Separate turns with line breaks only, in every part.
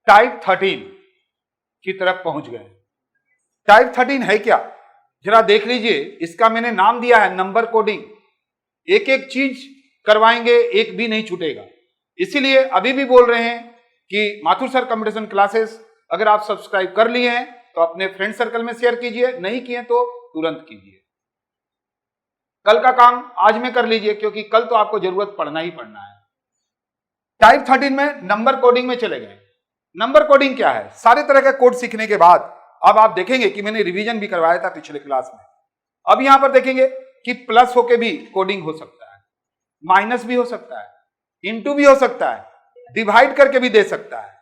Type 13 की तरफ पहुंच गए। टाइप 13 है क्या, जरा देख लीजिए। इसका मैंने नाम दिया है नंबर कोडिंग। एक एक चीज करवाएंगे, एक भी नहीं छूटेगा। इसीलिए अभी भी बोल रहे हैं कि माथुर सर कंपटीशन क्लासेस अगर आप सब्सक्राइब कर लिए हैं तो अपने फ्रेंड सर्कल में शेयर कीजिए, नहीं किए तो तुरंत कीजिए। कल का काम आज में कर लीजिए, क्योंकि कल तो आपको जरूरत पड़ना ही पड़ना है। टाइप 13 में नंबर कोडिंग में चले गए। नंबर कोडिंग क्या है? सारे तरह के कोड सीखने के बाद अब आप देखेंगे कि मैंने रिवीजन भी करवाया था पिछले क्लास में। अब यहां पर देखेंगे कि प्लस होके भी कोडिंग हो सकता है, माइनस भी हो सकता है, इनटू भी हो सकता है, डिवाइड करके भी दे सकता है,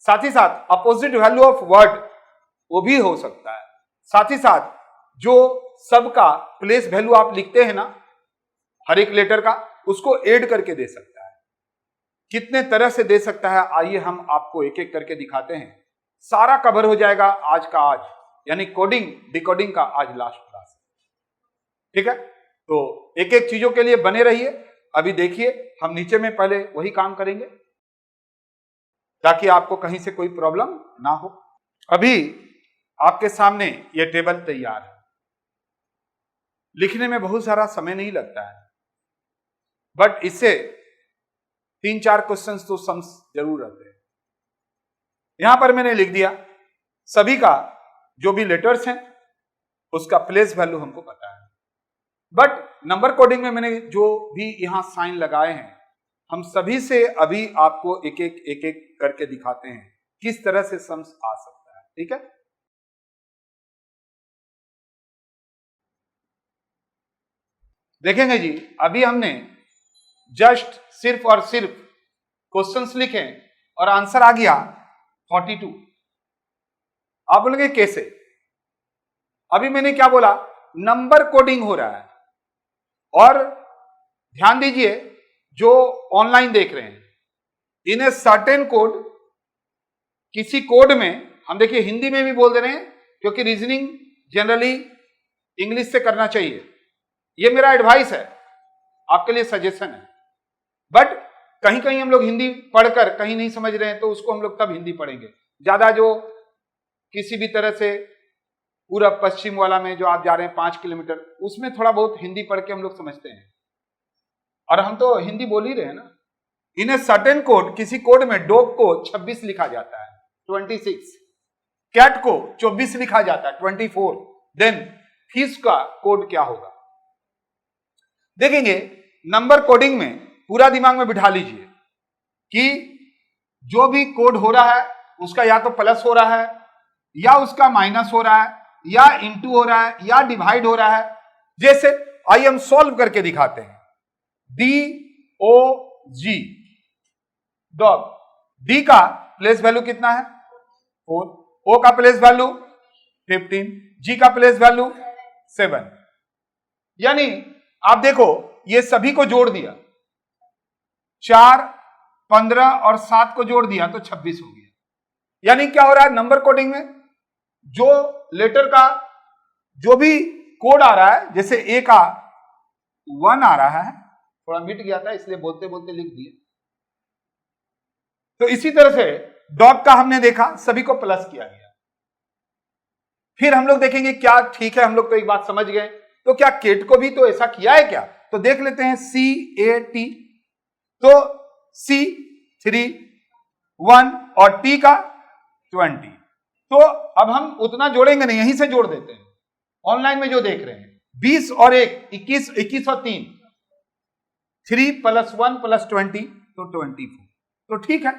साथ ही साथ अपोजिट वैल्यू ऑफ वर्ड वो भी हो सकता है, साथ ही साथ जो सबका प्लेस वैल्यू आप लिखते हैं ना हर एक लेटर का, उसको ऐड करके दे सकता है। कितने तरह से दे सकता है आइए हम आपको एक एक करके दिखाते हैं। सारा कवर हो जाएगा आज का आज, यानी कोडिंग डिकोडिंग का आज लास्ट क्लास। ठीक है, तो एक एक चीजों के लिए बने रहिए। अभी देखिए हम नीचे में पहले वही काम करेंगे ताकि आपको कहीं से कोई प्रॉब्लम ना हो। अभी आपके सामने ये टेबल तैयार है। लिखने में बहुत सारा समय नहीं लगता है, बट इससे 3-4 क्वेश्चंस तो सम्स जरूर रहते हैं। यहां पर मैंने लिख दिया सभी का जो भी लेटर्स हैं उसका प्लेस वैल्यू हमको पता है, बट नंबर कोडिंग में मैंने जो भी यहां साइन लगाए हैं हम सभी से अभी आपको एक एक करके दिखाते हैं किस तरह से सम्स आ सकता है। ठीक है, देखेंगे जी। अभी हमने जस्ट सिर्फ और सिर्फ क्वेश्चंस लिखे और आंसर आ गया 42। आप बोलेंगे कैसे? अभी मैंने क्या बोला, नंबर कोडिंग हो रहा है। और ध्यान दीजिए जो ऑनलाइन देख रहे हैं, इन ए सर्टेन कोड, किसी कोड में हम देखिए हिंदी में भी बोल दे रहे हैं क्योंकि रीजनिंग जनरली इंग्लिश से करना चाहिए। ये मेरा एडवाइस है, आपके लिए सजेशन है। बट कहीं कहीं हम लोग हिंदी पढ़कर कहीं नहीं समझ रहे हैं तो उसको हम लोग तब हिंदी पढ़ेंगे। ज्यादा जो किसी भी तरह से पूरब पश्चिम वाला में जो आप जा रहे हैं 5 किलोमीटर, उसमें थोड़ा बहुत हिंदी पढ़ के हम लोग समझते हैं, और हम तो हिंदी बोल ही रहे हैं ना। इन ए सर्टेन कोड, किसी कोड में डॉग को 26 लिखा जाता है 26, कैट को 24 लिखा जाता है 24, देन फिश का कोड क्या होगा देखेंगे। नंबर कोडिंग में पूरा दिमाग में बिठा लीजिए कि जो भी कोड हो रहा है उसका या तो प्लस हो रहा है या उसका माइनस हो रहा है या इंटू हो रहा है या डिवाइड हो रहा है। जैसे आइए हम सॉल्व करके दिखाते हैं। DOG डॉग, डी का प्लेस वैल्यू कितना है 4, ओ का प्लेस वैल्यू 15, जी का प्लेस वैल्यू 7। यानी आप देखो ये सभी को जोड़ दिया, 4, 15 और 7 को जोड़ दिया तो 26 हो गया। यानी क्या हो रहा है नंबर कोडिंग में, जो लेटर का जो भी कोड आ रहा है, जैसे ए का 1 आ रहा है, थोड़ा मिट गया था इसलिए बोलते बोलते लिख दिए, तो इसी तरह से डॉग का हमने देखा सभी को प्लस किया गया। फिर हम लोग देखेंगे क्या, ठीक है हम लोग तो एक बात समझ गए, तो क्या केट को भी तो ऐसा किया है क्या? तो देख लेते हैं CAT, तो C 3, 1 और T का 20। तो अब हम उतना जोड़ेंगे नहीं, यहीं से जोड़ देते हैं। ऑनलाइन में जो देख रहे हैं 20 और 1 21, 21 और 3 3 + 1 + 20 तो 24। तो ठीक है,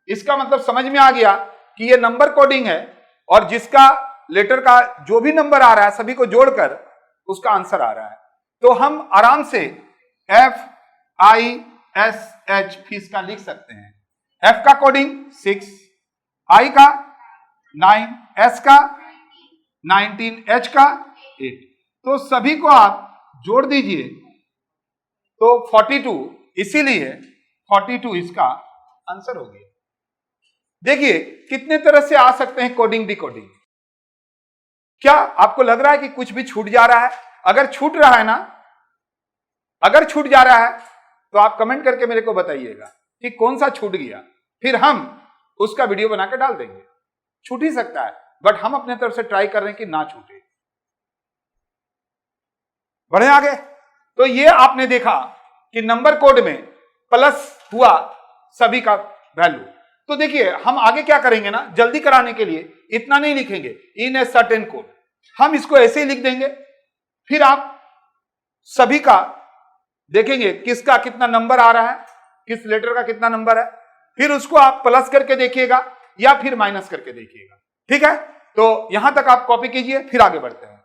इसका मतलब समझ में आ गया कि ये नंबर कोडिंग है और जिसका लेटर का जो भी नंबर आ रहा है सभी को जोड़कर उसका आंसर आ रहा है। तो हम आराम से FISH फिश का लिख सकते हैं। F का कोडिंग 6, I का 9, S का 19, H का 8। तो सभी को आप जोड़ दीजिए तो 42, इसीलिए 42 इसका आंसर हो गया। देखिए कितने तरह से आ सकते हैं कोडिंग डिकोडिंग। क्या आपको लग रहा है कि कुछ भी छूट जा रहा है? अगर छूट रहा है ना, अगर छूट जा रहा है तो आप कमेंट करके मेरे को बताइएगा कि कौन सा छूट गया, फिर हम उसका वीडियो बनाकर डाल देंगे। छूट ही सकता है, बट हम अपने तरफ से ट्राई कर रहे हैं कि ना छूटे। बढ़े आगे। तो ये आपने देखा कि नंबर कोड में प्लस हुआ सभी का वैल्यू। तो देखिए हम आगे क्या करेंगे ना, जल्दी कराने के लिए इतना नहीं लिखेंगे इन ए सर्टेन कोड, हम इसको ऐसे ही लिख देंगे। फिर आप सभी का देखेंगे किसका कितना नंबर आ रहा है, किस लेटर का कितना नंबर है, फिर उसको आप प्लस करके देखिएगा या फिर माइनस करके देखिएगा। ठीक है, तो यहां तक आप कॉपी कीजिए, फिर आगे बढ़ते हैं।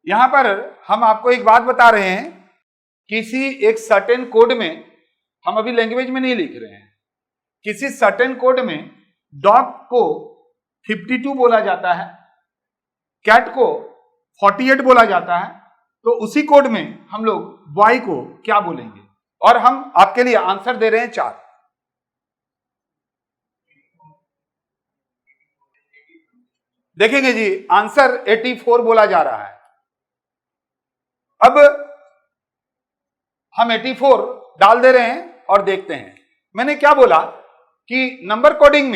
यहां पर हम आपको एक बात बता रहे हैं, किसी एक सर्टेन कोड में, हम अभी लैंग्वेज में नहीं लिख रहे हैं, किसी सर्टेन कोड में डॉग को 52 बोला जाता है, कैट को 48 बोला जाता है, तो उसी कोड में हम लोग बॉय को क्या बोलेंगे? और हम आपके लिए आंसर दे रहे हैं 4। देखेंगे जी, आंसर 84 बोला जा रहा है। अब हम 84 डाल दे रहे हैं और देखते हैं। मैंने क्या बोला कि नंबर कोडिंग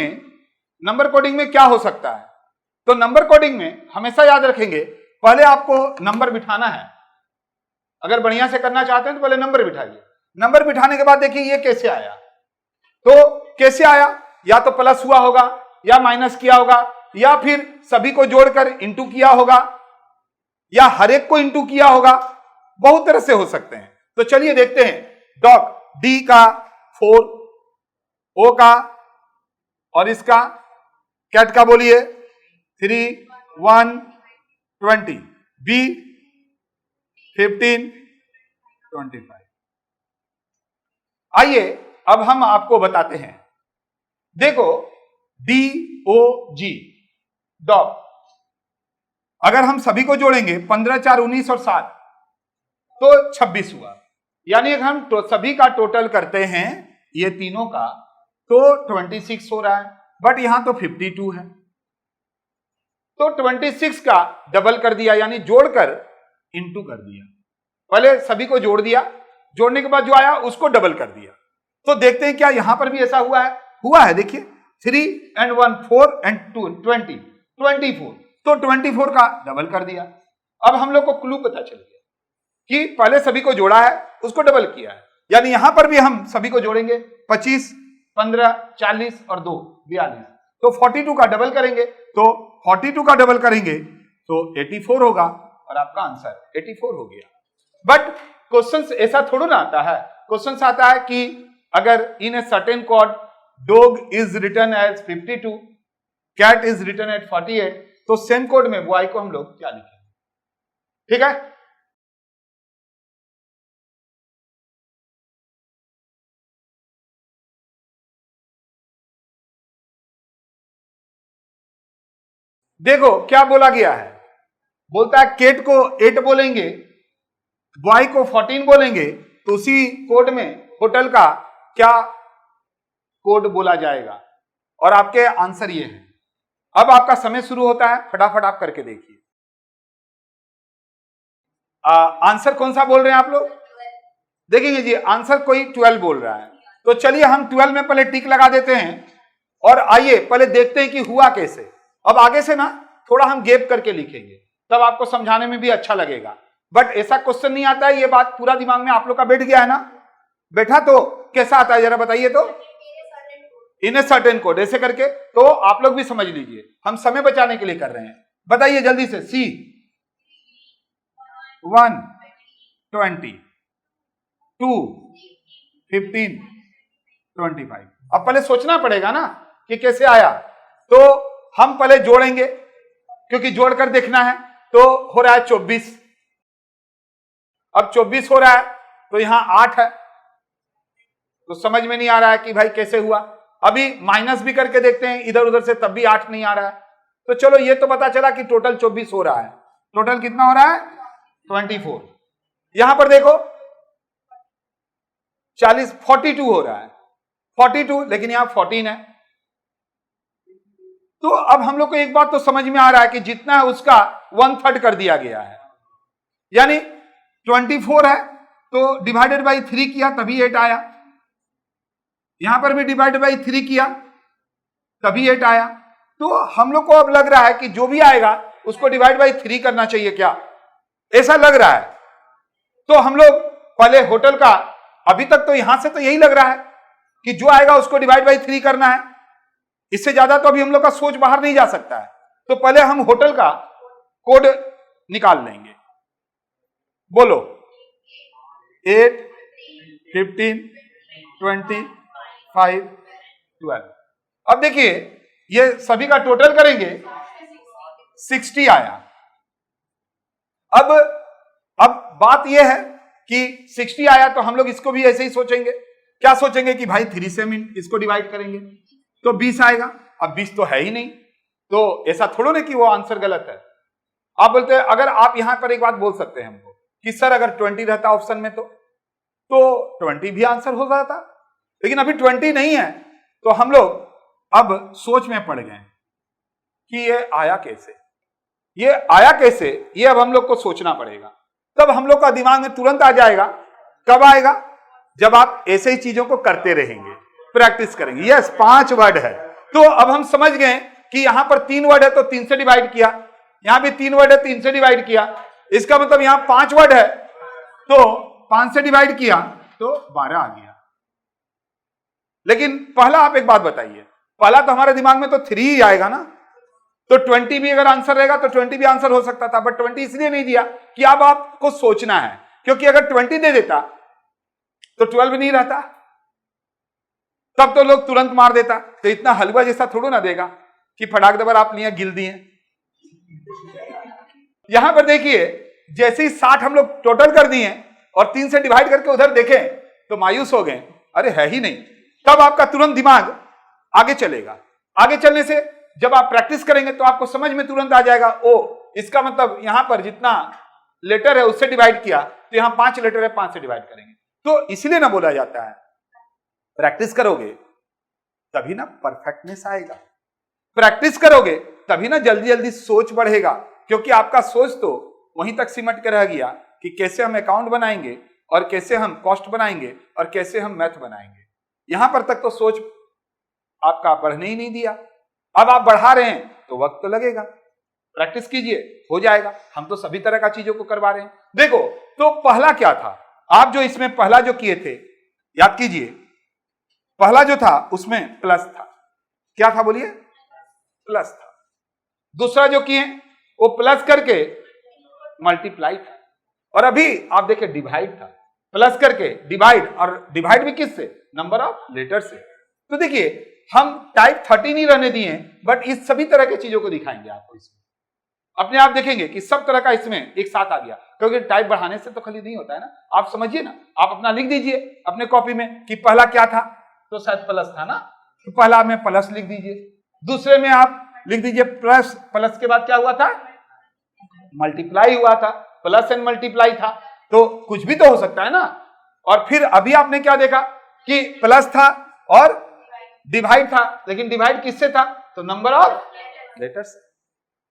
में क्या हो सकता है? तो नंबर कोडिंग में हमेशा याद रखेंगे, पहले आपको नंबर बिठाना है। अगर बढ़िया से करना चाहते हैं तो पहले नंबर बिठाइए। नंबर बिठाने के बाद देखिए ये कैसे आया। तो कैसे आया? या तो प्लस हुआ होगा, या माइनस किया होगा, या फिर सभी को जोड़कर इंटू किया होगा, या हर एक को इंटू किया होगा। बहुत तरह से हो सकते हैं। तो चलिए देखते हैं। डॉग डी का 4, ओ का, और इसका कैट का बोलिए 3, 1, 20, बी 15, 25। आइए अब हम आपको बताते हैं। देखो DOG डॉग, अगर हम सभी को जोड़ेंगे 15, 4, 19 और 7 तो 26 हुआ। यानी अगर हम सभी का टोटल करते हैं ये तीनों का तो 26 हो रहा है, बट यहां तो 52 है, तो 26 का डबल कर दिया, यानी जोड़कर इंटू कर दिया। पहले सभी को जोड़ दिया, जोड़ने के बाद जो आया उसको डबल कर दिया। तो देखते हैं क्या यहां पर भी ऐसा हुआ है? हुआ है। देखिए 3 and 1 4 and 2 20 24, तो 24 का डबल कर दिया। अब हम लोग को क्लू पता चल गया कि पहले सभी को जोड़ा है, उसको डबल किया है। यानी यहां पर भी हम सभी को जोड़ेंगे 25, 15, 40 और 2 42, तो 42 का डबल करेंगे, तो 42 का डबल करेंगे तो 84 होगा, और आपका आंसर 84 हो गया। बट क्वेश्चन ऐसा थोड़ा ना आता है। क्वेश्चन आता है कि अगर in a certain code dog is written as 52, cat is written at 48, तो सेम कोड में बॉय को हम लोग क्या लिखेंगे? ठीक है, देखो क्या बोला गया है। बोलता है केट को 8 बोलेंगे, बॉय को 14 बोलेंगे, तो उसी कोड में होटल का क्या कोड बोला जाएगा? और आपके आंसर ये है। अब आपका समय शुरू होता है, फटाफट आप करके देखिए। आंसर कौन सा बोल रहे हैं आप लोग? देखेंगे जी, आंसर कोई 12 बोल रहा है। तो चलिए हम 12 में पहले टिक लगा देते हैं, और आइए पहले देखते हैं कि हुआ कैसे। अब आगे से ना थोड़ा हम गैप करके लिखेंगे, तब आपको समझाने में भी अच्छा लगेगा। बट ऐसा क्वेश्चन नहीं आता है, ये बात पूरा दिमाग में आप लोग का बैठ गया है ना? बैठा तो कैसा आता है जरा बताइए तो? इन ए सर्टेन कोड, ऐसे करके। तो आप लोग भी समझ लीजिए, हम समय बचाने के लिए कर रहे हैं। बताइए जल्दी से। सी 1 20, 2 15, 25। अब पहले सोचना पड़ेगा ना कि कैसे आया। तो हम पहले जोड़ेंगे, क्योंकि जोड़कर देखना है। तो हो रहा है 24। अब 24 हो रहा है तो यहां 8 है, तो समझ में नहीं आ रहा है कि भाई कैसे हुआ। अभी माइनस भी करके देखते हैं इधर उधर से, तब भी 8 नहीं आ रहा है। तो चलो ये तो पता चला कि टोटल 24 हो रहा है। टोटल कितना हो रहा है? 24। यहां पर देखो 42 हो रहा है, 42, लेकिन यहां 14 है। तो अब हम लोग को एक बात तो समझ में आ रहा है कि जितना है उसका 1/3 कर दिया गया है, यानी 24 है तो डिवाइडेड बाई 3 किया तभी 8 आया, यहां पर भी डिवाइडेड बाई 3 किया तभी 8 आया। तो हम लोग को अब लग रहा है कि जो भी आएगा उसको डिवाइड बाई 3 करना चाहिए, क्या ऐसा लग रहा है? तो हम लोग पहले होटल का, अभी तक तो यहां से तो यही लग रहा है कि जो आएगा उसको डिवाइड बाई 3 करना है, इससे ज्यादा तो अभी हम लोग का सोच बाहर नहीं जा सकता है। तो पहले हम होटल का कोड निकाल लेंगे। बोलो 8, 15, 20, 5, 12। अब देखिए ये सभी का टोटल करेंगे 60 आया। अब बात यह है कि 60 आया तो हम लोग इसको भी ऐसे ही सोचेंगे। क्या सोचेंगे कि भाई 3 से इसको डिवाइड करेंगे तो 20 आएगा। अब 20 तो है ही नहीं, तो ऐसा थोड़ा ना कि वो आंसर गलत है। आप बोलते हैं, अगर आप यहां पर एक बात बोल सकते हैं हमको कि सर अगर 20 रहता ऑप्शन में तो 20 भी आंसर हो जाता, लेकिन अभी 20 नहीं है। तो हम लोग अब सोच में पड़ गए कि ये आया कैसे, ये आया कैसे, ये अब हम लोग को सोचना पड़ेगा। तब हम लोग का दिमाग में तुरंत आ जाएगा। कब आएगा? जब आप ऐसे ही चीजों को करते रहेंगे, प्रैक्टिस करेंगे। यस, 5 वर्ड है तो अब हम समझ गए कि यहां पर 3 वर्ड है तो 3 से डिवाइड किया, यहां भी 3 वर्ड है 3 से डिवाइड किया। इसका मतलब यहां 5 वर्ड है तो 5 से डिवाइड किया तो 12 आ गया। लेकिन पहला आप एक बात बताइए, पहला तो हमारे दिमाग में तो 3 ही आएगा ना, तो 20 भी अगर आंसर रहेगा तो 20 भी आंसर हो सकता था, बट 20 इसलिए नहीं दिया कि अब आपको सोचना है, क्योंकि अगर 20 दे देता तो 12 नहीं रहता, तब तो लोग तुरंत मार देता। तो इतना हलवा जैसा थोड़ा ना देगा कि फटाक दबर आप लिए गिल दिए। यहां पर देखिए जैसे ही 60 हम लोग टोटल कर दिए और 3 से डिवाइड करके उधर देखें तो मायूस हो गए, अरे है ही नहीं। तब आपका तुरंत दिमाग आगे चलेगा। आगे चलने से जब आप प्रैक्टिस करेंगे तो आपको समझ में तुरंत आ जाएगा, ओ इसका मतलब यहां पर जितना लेटर है उससे डिवाइड किया तो यहां 5 लेटर है, 5 से डिवाइड करेंगे। तो इसलिए ना बोला जाता है प्रैक्टिस करोगे तभी ना परफेक्टनेस आएगा, प्रैक्टिस करोगे तभी ना जल्दी जल्दी सोच बढ़ेगा, क्योंकि आपका सोच तो वहीं तक सिमट के रह गया कि कैसे हम अकाउंट बनाएंगे और कैसे हम कॉस्ट बनाएंगे और कैसे हम मैथ बनाएंगे। यहां पर तक तो सोच आपका बढ़ने ही नहीं दिया। अब आप बढ़ा रहे हैं तो वक्त तो लगेगा, प्रैक्टिस कीजिए, हो जाएगा। हम तो सभी तरह का चीजों को करवा रहे हैं। देखो तो पहला क्या था, आप जो इसमें पहला जो किए थे याद कीजिए, पहला जो था उसमें प्लस था। क्या था बोलिए? प्लस था। दूसरा जो किए वो प्लस करके मल्टीप्लाई था, और अभी आप देखिए डिवाइड था, प्लस करके डिवाइड, और डिवाइड भी किससे? नंबर ऑफ लेटर से। तो देखिए हम टाइप 13 ही रहने दिए, बट इस सभी तरह की चीजों को दिखाएंगे आपको। इसमें अपने आप देखेंगे कि सब तरह का इसमें एक साथ आ गया, क्योंकि टाइप बढ़ाने से तो खाली नहीं होता है ना। आप समझिए ना, आप अपना लिख दीजिए अपने कॉपी में कि पहला क्या था, तो शायद प्लस था ना, तो पहला में प्लस लिख दीजिए। दूसरे में आप लिख दीजिए प्लस, प्लस के बाद क्या हुआ था? मल्टीप्लाई हुआ था, प्लस एंड मल्टीप्लाई था, तो कुछ भी तो हो सकता है ना। और फिर अभी आपने क्या देखा कि प्लस था और डिवाइड था, लेकिन डिवाइड किससे था? तो नंबर ऑफ लेटर्स।